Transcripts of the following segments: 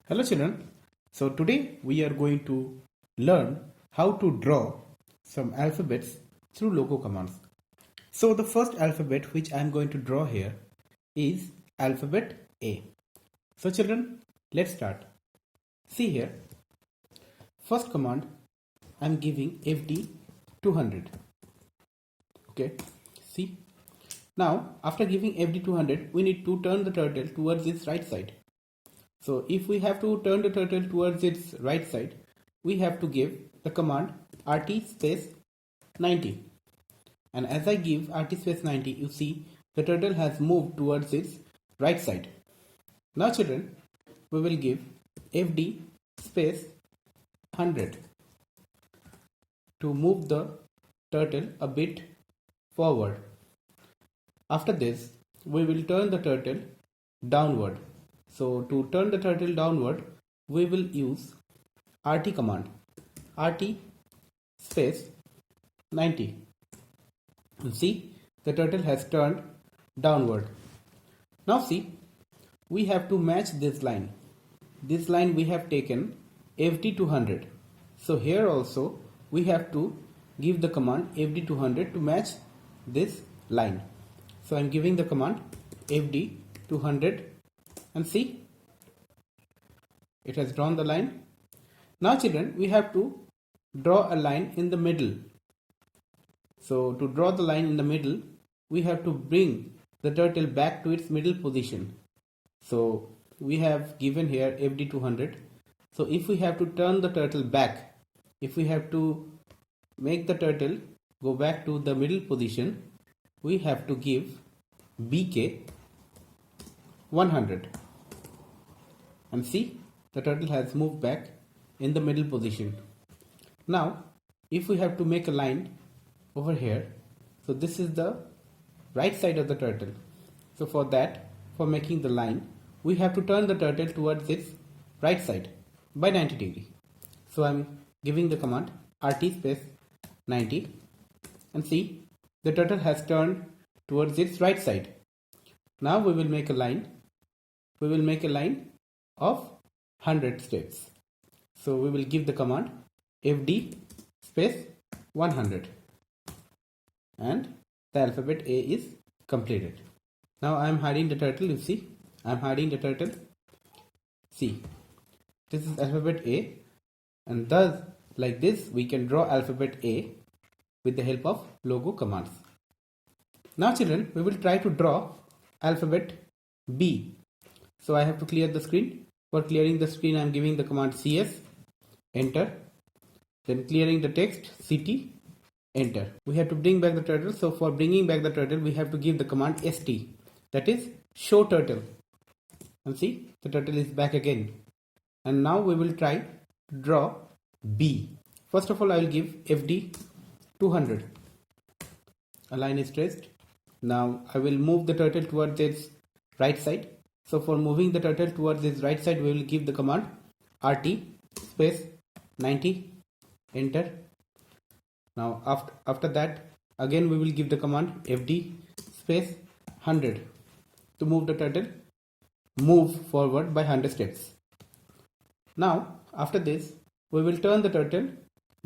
Hello children. So today we are going to learn how to draw some alphabets through logo commands. So the first alphabet which I am going to draw here is alphabet A. So children, let's start. See here, first command I am giving FD 200. Okay, see. Now after giving FD 200, we need to turn the turtle towards its right side. So if we have to turn the turtle towards its right side, we have to give the command RT space 90. And as I give RT space 90, you see the turtle has moved towards its right side. Now children, we will give FD space 100 to move the turtle a bit forward. After this, we will turn the turtle downward. So to turn the turtle downward, we will use RT command. RT space 90. You see, the turtle has turned downward. Now see, we have to match this line. This line we have taken FD 200. So here also we have to give the command FD 200 to match this line. So I am giving the command FD 200 and see, it has drawn the line. Now children, we have to draw a line in the middle. So to draw the line in the middle, we have to bring the turtle back to its middle position. So we have given here FD 200. So if we have to turn the turtle back, if we have to make the turtle go back to the middle position, we have to give BK 100. And see, the turtle has moved back in the middle position. Now, if we have to make a line over here, so this is the right side of the turtle. So for that, for making the line, we have to turn the turtle towards its right side by 90 degree. So I'm giving the command RT space 90 and see, the turtle has turned towards its right side. Now we will make a line. We will make a line of 100 steps. So we will give the command FD space 100 and the alphabet A is completed. Now I am hiding the turtle. You see, I am hiding the turtle. See, this is alphabet A, and thus like this we can draw alphabet A with the help of logo commands. Now children, we will try to draw alphabet B. So I have to clear the screen. For clearing the screen, I am giving the command CS, enter. Then clearing the text, CT, enter. We have to bring back the turtle. So for bringing back the turtle, we have to give the command ST, that is show turtle. And see, the turtle is back again. And now we will try to draw B. First of all, I will give FD 200. A line is traced. Now I will move the turtle towards its right side. So for moving the turtle towards its right side, we will give the command RT space 90, enter. Now after that, again we will give the command FD space 100 to move the turtle move forward by 100 steps. Now after this, we will turn the turtle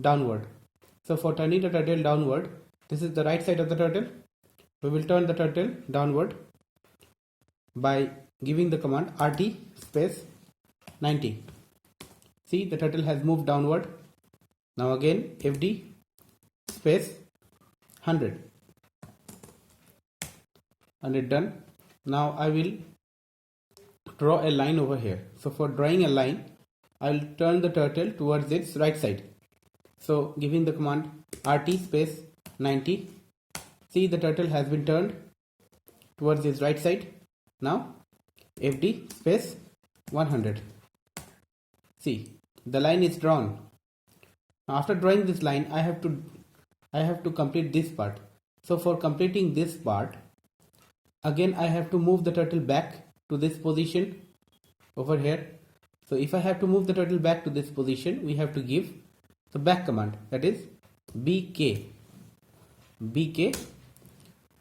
downward. So for turning the turtle downward, this is the right side of the turtle. We will turn the turtle downward by giving the command RT space 90. See, the turtle has moved downward. Now again FD space 100. And it done. Now I will draw a line over here. So for drawing a line, I will turn the turtle towards its right side. So giving the command RT space 90. See, the turtle has been turned towards its right side. Now FD space 100. See, the line is drawn. After drawing this line, I have to complete this part. So for completing this part, again I have to move the turtle back to this position over here. So if I have to move the turtle back to this position, we have to give the back command, that is BK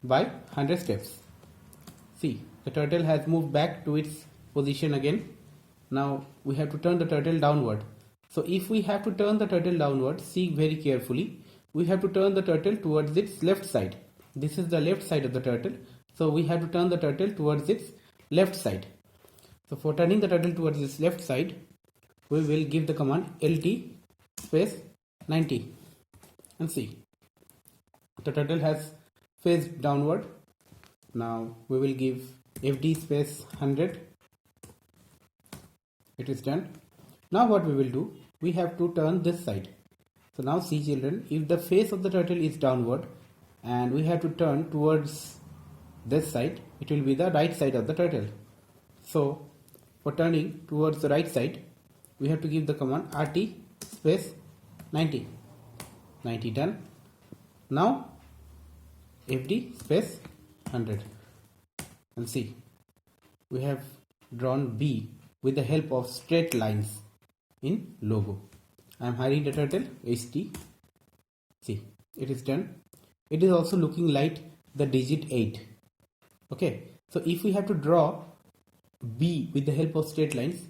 by 100 steps. See, the turtle has moved back to its position again. Now we have to turn the turtle downward. So if we have to turn the turtle downward, see very carefully, we have to turn the turtle towards its left side. This is the left side of the turtle. So we have to turn the turtle towards its left side. So for turning the turtle towards its left side, we will give the command LT space 90 and see. The turtle has faced downward. Now we will give FD space 100. It is done. Now what we will do, we have to turn this side. So now see children, if the face of the turtle is downward and we have to turn towards this side, it will be the right side of the turtle. So for turning towards the right side, we have to give the command RT space 90. 90 done. Now FD space 100 and see, we have drawn B with the help of straight lines in logo. I am hiding the turtle HT. See, it is done. It is also looking like the digit 8. Okay, so if we have to draw B with the help of straight lines,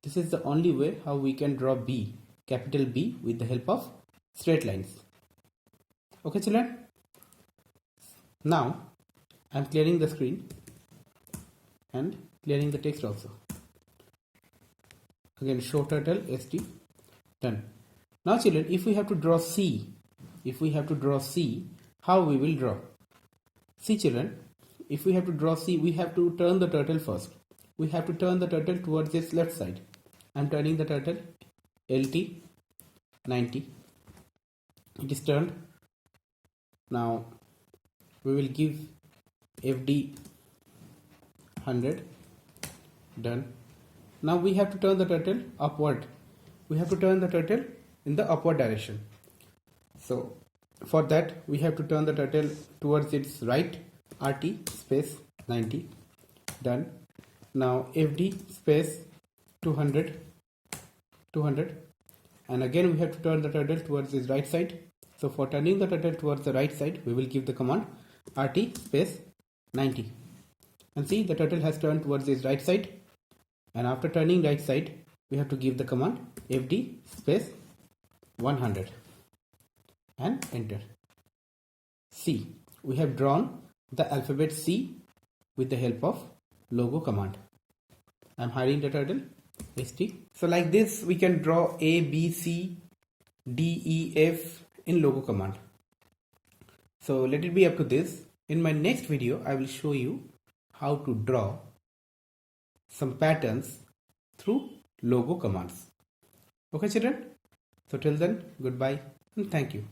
this is the only way how we can draw B, capital B, with the help of straight lines. Okay children, now I am clearing the screen and clearing the text also. Again, show turtle ST, done. Now children, if we have to draw C, how we will draw? See children, if we have to draw C, we have to turn the turtle first. We have to turn the turtle towards its left side. I am turning the turtle LT 90. It is turned. Now we will give FD 100. Done. Now we have to turn the turtle upward. We have to turn the turtle in the upward direction. So for that we have to turn the turtle towards its right, RT space 90. Done. Now FD space 200 and again we have to turn the turtle towards its right side. So for turning the turtle towards the right side, we will give the command RT space 90 and see, the turtle has turned towards its right side, and after turning right side we have to give the command FD space 100 and enter. See, we have drawn the alphabet C with the help of logo command. I am hiding the turtle ST. So like this we can draw A, B, C, D, E, F in logo command. So let it be up to this. In my next video I will show you how to draw some patterns through logo commands. Okay children, so till then, goodbye and thank you.